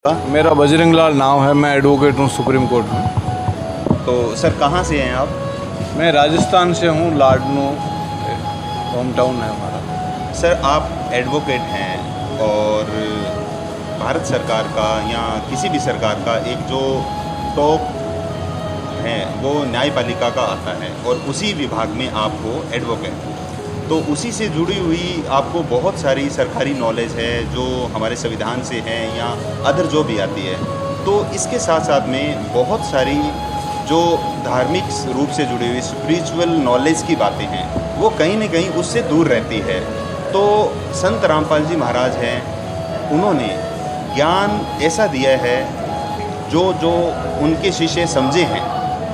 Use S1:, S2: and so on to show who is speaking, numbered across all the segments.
S1: मेरा बजरंग लाल नाम है। मैं एडवोकेट हूँ सुप्रीम कोर्ट में।
S2: तो सर कहाँ से हैं आप?
S1: मैं राजस्थान से हूँ, लाडनू होम टाउन है हमारा।
S2: सर आप एडवोकेट हैं और भारत सरकार का या किसी भी सरकार का एक जो टॉप है वो न्यायपालिका का आता है और उसी विभाग में आप हो एडवोकेट। तो उसी से जुड़ी हुई आपको बहुत सारी सरकारी नॉलेज है जो हमारे संविधान से है या अदर जो भी आती है। तो इसके साथ साथ में बहुत सारी जो धार्मिक रूप से जुड़ी हुई स्पिरिचुअल नॉलेज की बातें हैं वो कहीं न कहीं उससे दूर रहती है। तो संत रामपाल जी महाराज हैं, उन्होंने ज्ञान ऐसा दिया है जो जो उनके शिष्य समझे हैं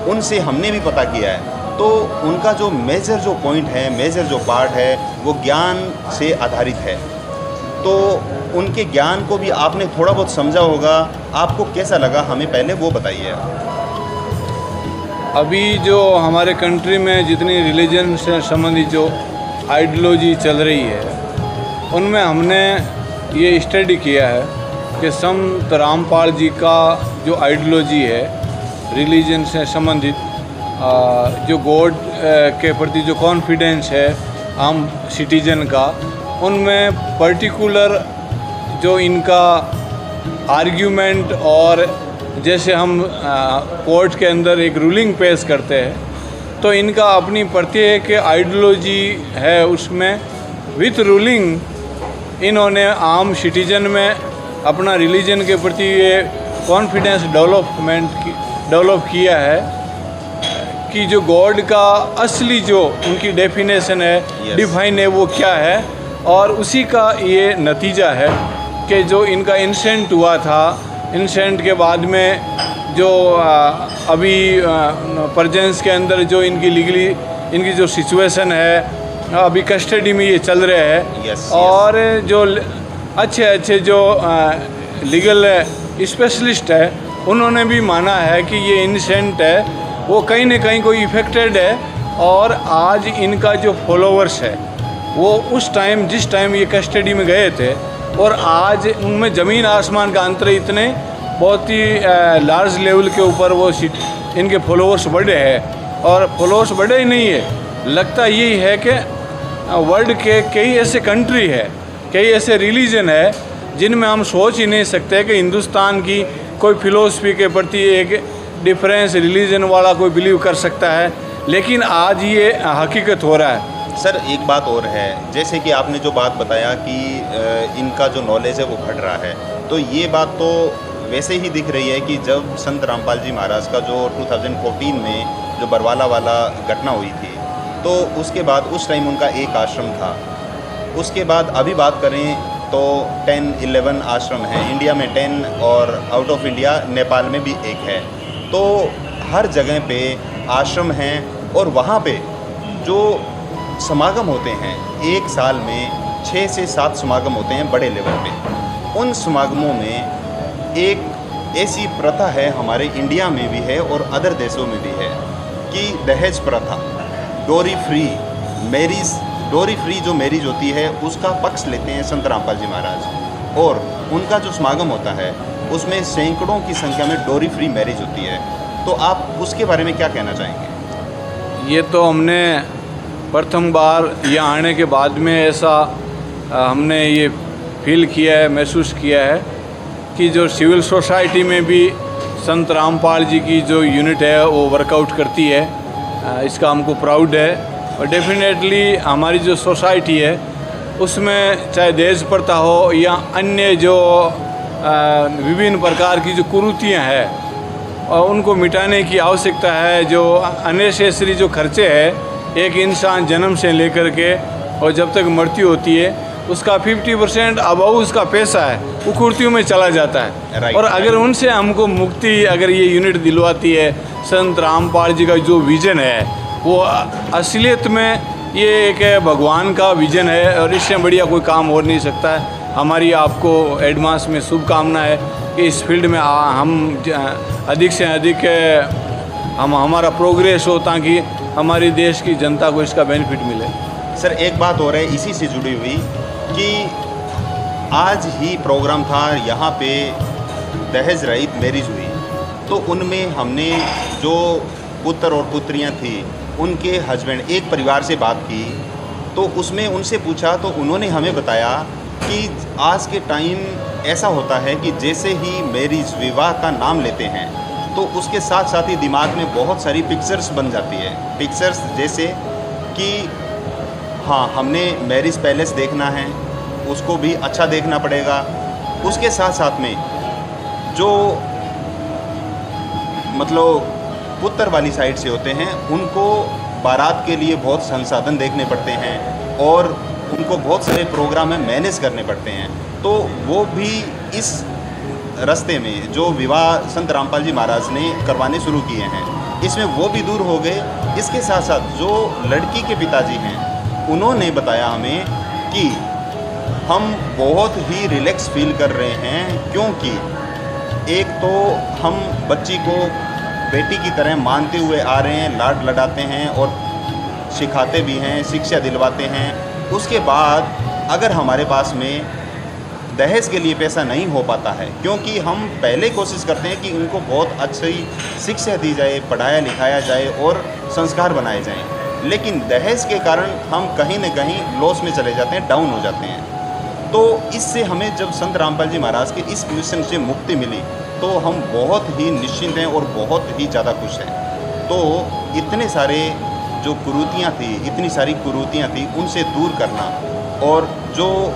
S2: उनसे हमने भी पता किया है। तो उनका जो मेजर जो पॉइंट है, मेजर जो पार्ट है वो ज्ञान से आधारित है। तो उनके ज्ञान को भी आपने थोड़ा बहुत समझा होगा, आपको कैसा लगा हमें पहले वो बताइए।
S1: अभी जो हमारे कंट्री में जितनी रिलीजन से संबंधित जो आइडियोलॉजी चल रही है उनमें हमने ये स्टडी किया है कि संत रामपाल जी का जो आइडियोलॉजी है रिलीजन से संबंधित, जो गॉड के प्रति जो कॉन्फिडेंस है आम सिटीजन का, उनमें पर्टिकुलर जो इनका आर्ग्यूमेंट और जैसे हम कोर्ट के अंदर एक रूलिंग पेश करते हैं तो इनका अपनी प्रत्येक आइडियोलॉजी है, उसमें विथ रूलिंग इन्होंने आम सिटीजन में अपना रिलीजन के प्रति ये कॉन्फिडेंस डेवलप किया है कि जो गॉड का असली जो उनकी डेफिनेशन है, डिफाइन है, वो क्या है। और उसी का ये नतीजा है कि जो इनका इंसेंट हुआ था, इंसेंट के बाद में जो अभी प्रेजेंस के अंदर जो इनकी लीगली इनकी जो सिचुएशन है, अभी कस्टडी में ये चल रहे हैं। और जो अच्छे जो लीगल स्पेशलिस्ट है उन्होंने भी माना है कि ये इनसेंट है, वो कहीं न कहीं कोई इफेक्टेड है। और आज इनका जो फॉलोवर्स है वो उस टाइम जिस टाइम ये कस्टडी में गए थे और आज उनमें ज़मीन आसमान का अंतर, इतने बहुत ही लार्ज लेवल के ऊपर वो इनके फॉलोवर्स बढ़े हैं। और फॉलोवर्स बढ़े ही नहीं है, लगता यही है कि वर्ल्ड के कई ऐसे कंट्री है, कई ऐसे रिलीजन है जिनमें हम सोच ही नहीं सकते कि हिंदुस्तान की कोई फिलोसफी के प्रति एक डिफरेंस रिलीजन वाला कोई बिलीव कर सकता है, लेकिन आज ये हकीकत हो रहा है।
S2: सर एक बात और है, जैसे कि आपने जो बात बताया कि इनका जो नॉलेज है वो बढ़ रहा है, तो ये बात तो वैसे ही दिख रही है कि जब संत रामपाल जी महाराज का जो 2014 में जो बरवाला वाला घटना हुई थी तो उसके बाद उस टाइम उनका एक आश्रम था। उसके बाद अभी बात करें तो 10-11 आश्रम हैं, इंडिया में 10 और आउट ऑफ इंडिया नेपाल में भी एक है। तो हर जगह पे आश्रम हैं और वहाँ पे जो समागम होते हैं एक साल में 6 से 7 समागम होते हैं बड़े लेवल पे। उन समागमों में एक ऐसी प्रथा है, हमारे इंडिया में भी है और अदर देशों में भी है कि दहेज प्रथा, डोरी फ्री जो मैरिज होती है उसका पक्ष लेते हैं संत रामपाल जी महाराज। और उनका जो समागम होता है उसमें सैकड़ों की संख्या में डोरी फ्री मैरिज होती है। तो आप उसके बारे में क्या कहना चाहेंगे?
S1: ये तो हमने प्रथम बार यहाँ आने के बाद में ऐसा हमने ये फील किया है, महसूस किया है कि जो सिविल सोसाइटी में भी संत रामपाल जी की जो यूनिट है वो वर्कआउट करती है। इसका हमको प्राउड है। और डेफिनेटली हमारी जो सोसाइटी है उसमें चाहे दहेज प्रथा हो या अन्य जो विभिन्न प्रकार की जो कुरीतियाँ हैं और उनको मिटाने की आवश्यकता है। जो अननेसेसरी जो खर्चे हैं एक इंसान जन्म से लेकर के और जब तक मृत्यु होती है उसका 50% अबाउ उसका पैसा है वो कुर्तियों में चला जाता है। और अगर उनसे हमको मुक्ति अगर ये यूनिट दिलवाती है, संत रामपाल जी का जो विज़न है वो असलियत में ये एक भगवान का विज़न है और इससे बढ़िया कोई काम हो नहीं सकता है। हमारी आपको एडवांस में शुभकामना है कि इस फील्ड में हम अधिक से अधिक हमारा प्रोग्रेस हो ताकि हमारी देश की जनता को इसका बेनिफिट मिले।
S2: सर एक बात और है इसी से जुड़ी हुई कि आज ही प्रोग्राम था यहाँ पे दहेज रहित मैरिज हुई, तो उनमें हमने जो पुत्र और पुत्रियां थी उनके हस्बैंड, एक परिवार से बात की, तो उसमें उनसे पूछा तो उन्होंने हमें बताया कि आज के टाइम ऐसा होता है कि जैसे ही मैरिज, विवाह का नाम लेते हैं तो उसके साथ साथ ही दिमाग में बहुत सारी पिक्चर्स बन जाती है। पिक्चर्स जैसे कि हाँ, हमने मैरिज पैलेस देखना है, उसको भी अच्छा देखना पड़ेगा। उसके साथ साथ में जो मतलब पुत्र वाली साइड से होते हैं उनको बारात के लिए बहुत संसाधन देखने पड़ते हैं और उनको बहुत सारे प्रोग्राम में मैनेज करने पड़ते हैं। तो वो भी इस रास्ते में जो विवाह संत रामपाल जी महाराज ने करवाने शुरू किए हैं, इसमें वो भी दूर हो गए। इसके साथ साथ जो लड़की के पिताजी हैं उन्होंने बताया हमें कि हम बहुत ही रिलैक्स फील कर रहे हैं, क्योंकि एक तो हम बच्ची को बेटी की तरह मानते हुए आ रहे हैं, लाड लडाते हैं और सिखाते भी हैं, शिक्षा दिलवाते हैं। उसके बाद अगर हमारे पास में दहेज के लिए पैसा नहीं हो पाता है, क्योंकि हम पहले कोशिश करते हैं कि उनको बहुत अच्छी शिक्षा दी जाए, पढ़ाया लिखाया जाए और संस्कार बनाए जाएं, लेकिन दहेज के कारण हम कहीं न कहीं लॉस में चले जाते हैं, डाउन हो जाते हैं। तो इससे हमें जब संत रामपाल जी महाराज के इस क्वेश्चन से मुक्ति मिली तो हम बहुत ही निश्चिंत हैं और बहुत ही ज़्यादा खुश हैं। तो इतने सारे जो कुरीतियाँ थी, इतनी सारी कुरीतियाँ थी, उनसे दूर करना, और जो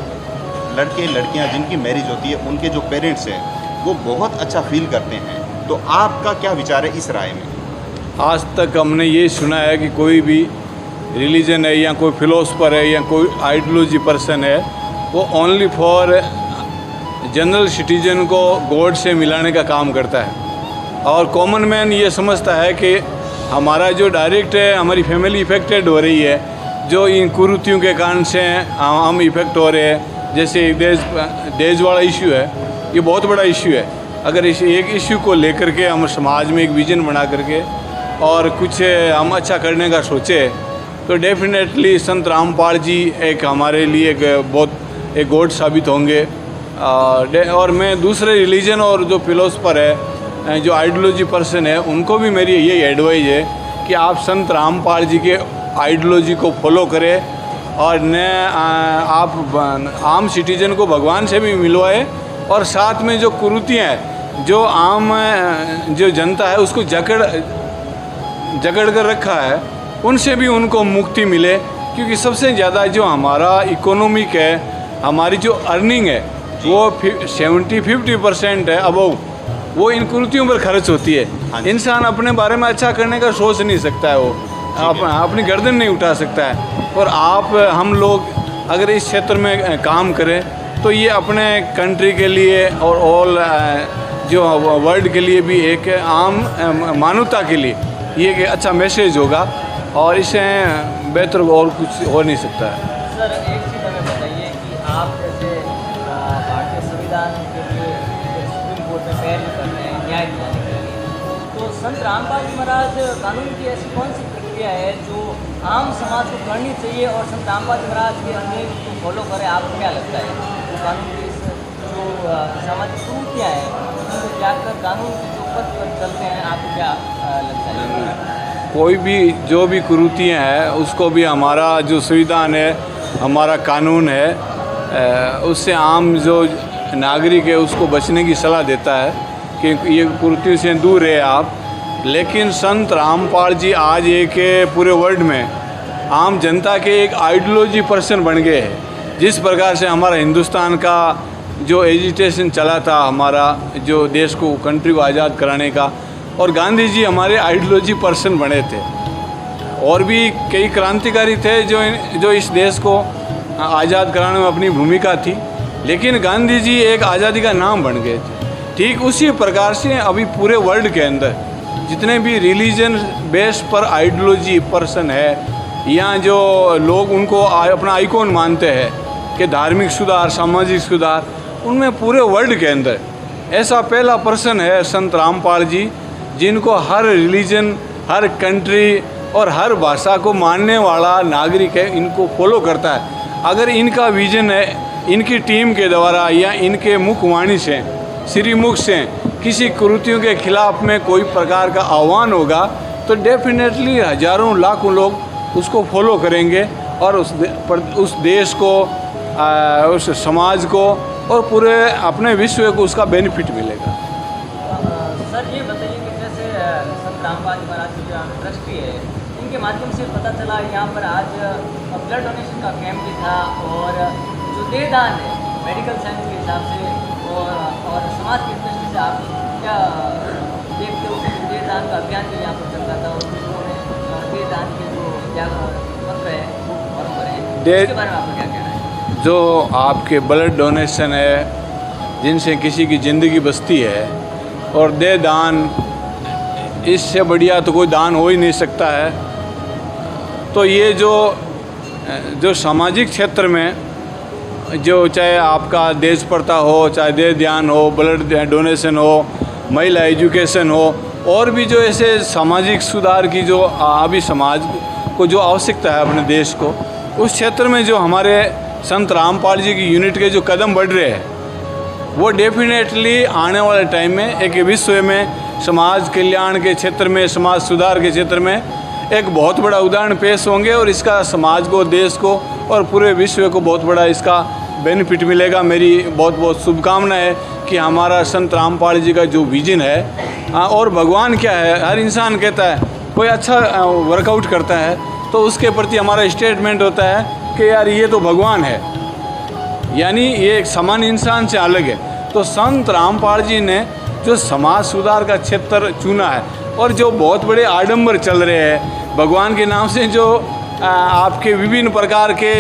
S2: लड़के लड़कियाँ जिनकी मैरिज होती है उनके जो पेरेंट्स हैं वो बहुत अच्छा फील करते हैं। तो आपका क्या विचार है इस राय में?
S1: आज तक हमने ये सुना है कि कोई भी रिलीजन है या कोई फिलोसफर है या कोई आइडियोलॉजी पर्सन है, वो ओनली फॉर जनरल सिटीजन को गॉड से मिलाने का काम करता है, और कॉमन मैन ये समझता है कि हमारा जो डायरेक्ट है, हमारी फैमिली इफेक्टेड हो रही है, जो इन कुरीतियों के कारण से हम इफेक्ट हो रहे हैं। जैसे दहेज वाला इशू है, ये बहुत बड़ा इशू है। अगर इस एक इशू को लेकर के हम समाज में एक विजन बना करके और कुछ हम अच्छा करने का सोचे तो डेफिनेटली संत रामपाल जी एक हमारे लिए एक गॉड साबित होंगे। और मैं दूसरे रिलीजन और जो फिलोसफर है, जो आइडियोलॉजी पर्सन है, उनको भी मेरी यही एडवाइस है कि आप संत रामपाल जी के आइडियोलॉजी को फॉलो करें और न आप आम सिटीजन को भगवान से भी मिलवाए, और साथ में जो कुरीतियाँ हैं, जो आम जो जनता है उसको जकड़ कर रखा है, उनसे भी उनको मुक्ति मिले। क्योंकि सबसे ज़्यादा जो हमारा इकोनॉमिक है, हमारी जो अर्निंग है वो 70-50% है अबव, वो इन कुरीतियों पर खर्च होती है। इंसान अपने बारे में अच्छा करने का सोच नहीं सकता है, वो अपनी गर्दन नहीं उठा सकता है। और हम लोग अगर इस क्षेत्र में काम करें तो ये अपने कंट्री के लिए और ऑल जो वर्ल्ड के लिए भी एक आम मानवता के लिए ये एक अच्छा मैसेज होगा, और इससे बेहतर और कुछ हो नहीं सकता है।
S3: सर, एक चीज़ हमें बताइए कि आप जैसे भारतीय संविधान के लिए सुप्रीम कोर्ट में पैरवी कर रहे हैं न्याय दिलाने के लिए, तो संत रामपाल जी महाराज कानून की ऐसी कौन सी प्रक्रिया है जो आम समाज को करनी चाहिए और संत रामपाल जी महाराज के नियम को फॉलो करें? आपको क्या लगता है जो कानून की जो सामाजिक कुरीतियाँ हैं उनको त्याग कर कानून की जो पथ पर चलते हैं, आपको क्या लगता है?
S1: कोई भी जो भी कुरीतियाँ हैं उसको भी हमारा जो संविधान है, हमारा कानून है, उससे आम जो नागरिक है उसको बचने की सलाह देता है कि ये कुरीतियों से दूर रहे आप। लेकिन संत रामपाल जी आज एक पूरे वर्ल्ड में आम जनता के एक आइडियोलॉजी पर्सन बन गए हैं। जिस प्रकार से हमारा हिंदुस्तान का जो एजिटेशन चला था, हमारा जो देश को, कंट्री को आज़ाद कराने का, और गांधी जी हमारे आइडियोलॉजी पर्सन बने थे, और भी कई क्रांतिकारी थे जो इस देश को आज़ाद कराने में अपनी भूमिका थी, लेकिन गांधी जी एक आज़ादी का नाम बन गए थे। ठीक उसी प्रकार से अभी पूरे वर्ल्ड के अंदर जितने भी रिलीजन बेस पर आइडियोलॉजी पर्सन है, या जो लोग उनको अपना आइकॉन मानते हैं कि धार्मिक सुधार, सामाजिक सुधार, उनमें पूरे वर्ल्ड के अंदर ऐसा पहला पर्सन है संत रामपाल जी, जिनको हर रिलीजन, हर कंट्री और हर भाषा को मानने वाला नागरिक है इनको फॉलो करता है। अगर इनका विजन है, इनकी टीम के द्वारा या इनके मुखवाणी से, श्रीमुख से किसी कुरीतियों के खिलाफ में कोई प्रकार का आह्वान होगा तो डेफिनेटली हजारों लाखों लोग उसको फॉलो करेंगे और उस देश को, उस समाज को और पूरे अपने विश्व को उसका बेनिफिट मिलेगा।
S3: सर ये बताइए कि जैसे संत रामपाल जी महाराज की जो ट्रस्टी है, इनके माध्यम से पता चला यहाँ पर आज ब्लड डोनेशन का कैंप भी था और जो देहदान है मेडिकल साइंस के हिसाब से और समाज की दृष्टि से आप क्या देखते हो कि देहदान का अभियान भी यहाँ पर चल रहा था और उन्होंने देहदान के जो मंत्र है वो फॉलो करें, इसके बारे में आपको क्या कहना है?
S1: जो आपके ब्लड डोनेशन है, जिनसे किसी की ज़िंदगी बचती है, और दे दान, इससे बढ़िया तो कोई दान हो ही नहीं सकता है। तो ये जो सामाजिक क्षेत्र में जो चाहे आपका देश प्रथा हो, चाहे दे ध्यान हो, ब्लड डोनेशन हो, महिला एजुकेशन हो, और भी जो ऐसे सामाजिक सुधार की जो अभी समाज को जो आवश्यकता है अपने देश को, उस क्षेत्र में जो हमारे संत रामपाल जी की यूनिट के जो कदम बढ़ रहे हैं वो डेफिनेटली आने वाले टाइम में एक विश्व में समाज कल्याण के क्षेत्र में, समाज सुधार के क्षेत्र में एक बहुत बड़ा उदाहरण पेश होंगे और इसका समाज को, देश को और पूरे विश्व को बहुत बड़ा इसका बेनिफिट मिलेगा। मेरी बहुत बहुत शुभकामनाएं है कि हमारा संत रामपाल जी का जो विजन है, और भगवान क्या है, हर इंसान कहता है कोई अच्छा वर्कआउट करता है तो उसके प्रति हमारा स्टेटमेंट होता है कि यार ये तो भगवान है, यानी ये एक सामान्य इंसान से अलग है। तो संत रामपाल जी ने जो समाज सुधार का क्षेत्र चुना है और जो बहुत बड़े आडंबर चल रहे हैं भगवान के नाम से, जो आपके विभिन्न प्रकार के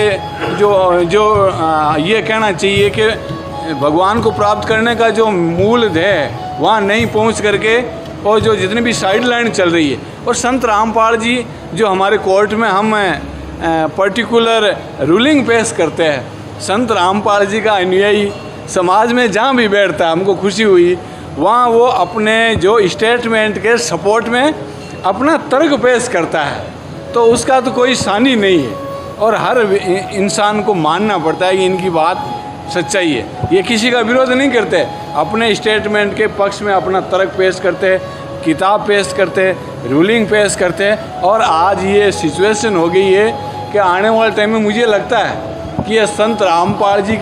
S1: जो ये कहना चाहिए कि भगवान को प्राप्त करने का जो मूल ध्येय वहाँ नहीं पहुँच करके और जो जितनी भी साइड लाइन चल रही है, और संत रामपाल जी जो हमारे कोर्ट में हम पर्टिकुलर रूलिंग पेश करते हैं, संत रामपाल जी का अनुयायी समाज में जहाँ भी बैठता है, हमको खुशी हुई वहाँ वो अपने जो स्टेटमेंट के सपोर्ट में अपना तर्क पेश करता है, तो उसका तो कोई सानी नहीं है और हर इंसान को मानना पड़ता है कि इनकी बात सच्चाई है। ये किसी का विरोध नहीं करते, अपने स्टेटमेंट के पक्ष में अपना तर्क पेश करते, किताब पेश करते, रूलिंग पेश करते। और आज ये सिचुएशन हो गई है कि आने वाले टाइम में मुझे लगता है कि ये संत रामपाल जी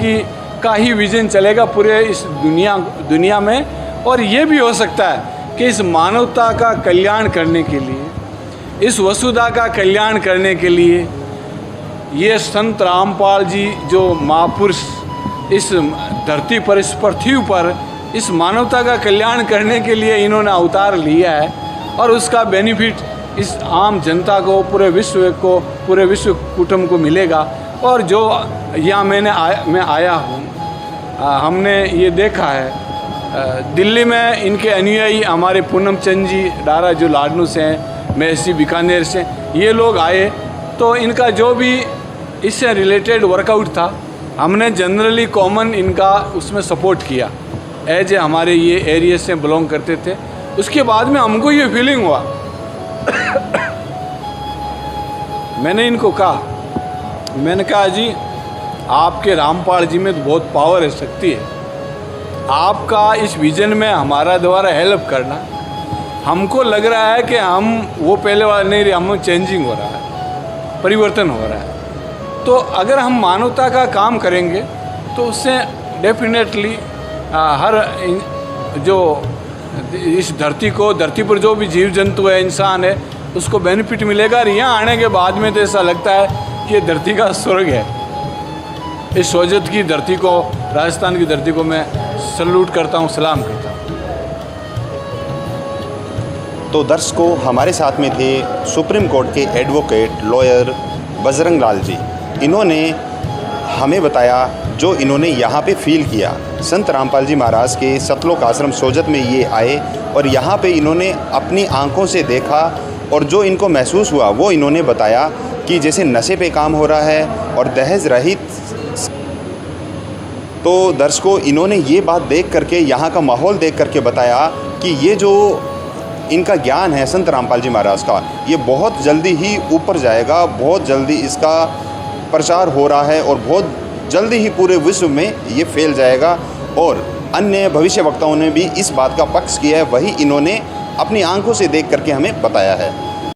S1: का ही विजन चलेगा पूरे इस दुनिया में, और ये भी हो सकता है कि इस मानवता का कल्याण करने के लिए, इस वसुधा का कल्याण करने के लिए ये संत रामपाल जी जो महापुरुष इस धरती पर, इस पृथ्वी पर इस मानवता का कल्याण करने के लिए इन्होंने अवतार लिया है, और उसका बेनिफिट इस आम जनता को, पूरे विश्व कुटुंब को मिलेगा। और जो यहाँ मैं आया हूँ, हमने ये देखा है दिल्ली में इनके अनुयायी हमारे पूनम चंद जी डारा जो लाडनू से हैं, महसी बीकानेर से, ये लोग आए तो इनका जो भी इससे रिलेटेड वर्कआउट था हमने जनरली कॉमन इनका उसमें सपोर्ट किया, एज हमारे ये एरिया से बिलोंग करते थे। उसके बाद में हमको ये फीलिंग हुआ मैंने इनको कहा जी आपके रामपाल जी में तो बहुत पावर है, शक्ति है, आपका इस विजन में हमारा द्वारा हेल्प करना, हमको लग रहा है कि हम वो पहले वाला नहीं रहे, हम चेंजिंग हो रहा है, परिवर्तन हो रहा है। तो अगर हम मानवता का काम करेंगे तो उससे डेफिनेटली हर जो इस धरती पर जो भी जीव जंतु है, इंसान है, उसको बेनिफिट मिलेगा। और यहाँ आने के बाद में तो ऐसा लगता है कि ये धरती का स्वर्ग है। इस सोजत की धरती को, राजस्थान की धरती को मैं सल्यूट करता हूँ, सलाम करता हूँ।
S2: तो दर्शकों, हमारे साथ में थे सुप्रीम कोर्ट के एडवोकेट लॉयर बजरंग लाल जी। इन्होंने हमें बताया जो इन्होंने यहाँ पे फील किया। संत रामपाल जी महाराज के सतलोक आश्रम सोजत में ये आए और यहाँ पे इन्होंने अपनी आंखों से देखा और जो इनको महसूस हुआ वो इन्होंने बताया कि जैसे नशे पे काम हो रहा है और दहेज रहित। तो दर्शकों, इन्होंने ये बात देख करके, यहाँ का माहौल देख करके बताया कि ये जो इनका ज्ञान है संत रामपाल जी महाराज का, ये बहुत जल्दी ही ऊपर जाएगा, बहुत जल्दी इसका प्रचार हो रहा है और बहुत जल्दी ही पूरे विश्व में ये फैल जाएगा। और अन्य भविष्यवक्ताओं ने भी इस बात का पक्ष किया है, वही इन्होंने अपनी आंखों से देख करके हमें बताया है।